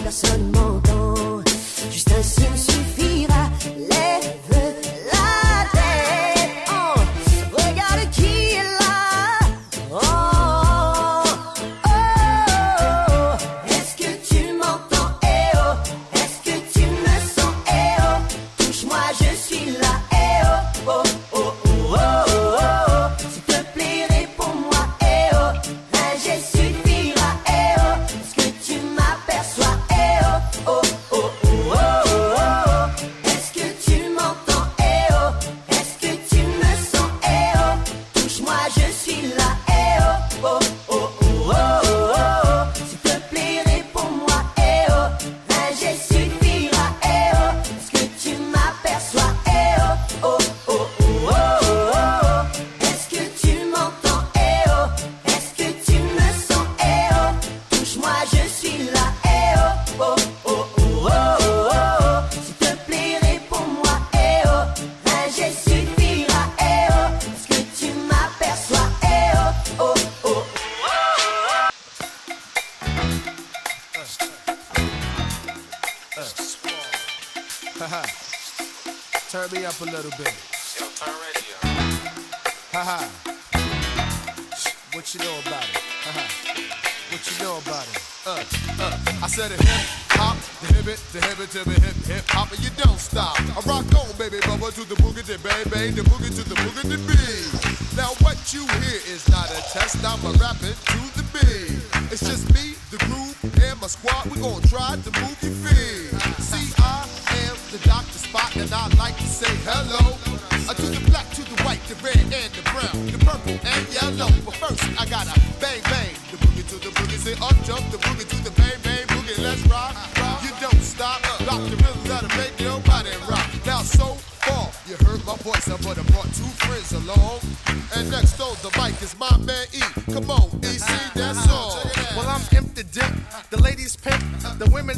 personne m'entend. Juste un signe suffira. Lève la tête. Oh, regarde qui est là. Oh, oh, est-ce que tu m'entends? Eh oh, est-ce que tu me sens? Eh oh, touche-moi, je suis là. Eh oh, oh, oh, oh, oh, oh. S'il te plaît, réponds-moi. Eh oh, un geste suffira. Eh oh, est-ce que tu m'aperçois? Eh oh, oh, oh, oh, oh, oh. Est-ce que tu m'entends? Eh oh, est-ce que tu me sens? Eh oh, touche-moi, je suis là. Eh oh, oh, oh, oh, oh, oh. S'il te plaît, réponds-moi. Eh oh, un geste suffira. Eh oh, est-ce que tu m'aperçois? Eh oh, oh, oh, oh, oh, oh. Est-ce que tu m'entends? Eh oh, est-ce que tu me sens? Eh oh, touche-moi, je suis là. Eh oh, oh, oh, oh, oh, oh. S'il te plaît, réponds-moi. Eh oh, un geste suffira. Eh oh, est-ce que tu m'aperçois? Eh oh, oh, oh, oh. Haha. Turn me up a little bit. Yo, turn radio. Haha. What you know about it? Haha. What you know about it? I said a hip hop, the hip it, to the hip hop, and you don't stop. I rock on, baby, bubba to the boogie, to bang bang, the boogie to the boogie to beat. Now what you hear is not a test. I'm a rapping to the beat. It's just me, the groove, and my squad. We gon' try to move your feet. See, I am the Dr. Spot, and I like to say hello to the black, to the white, the red, and the brown, the purple and yellow. But first, I gotta bang bang, the boogie to the boogie, say up jump the boogie to the bang bang boogie. Let's rock, rock. You don't stop, rock the rhythm that'll make your body rock. Now so far, you heard my voice, but I brought two friends along. And next on the mic is my man E. Come on, E, sing that song. Well, I'm empty dip, the ladies pimp, the women.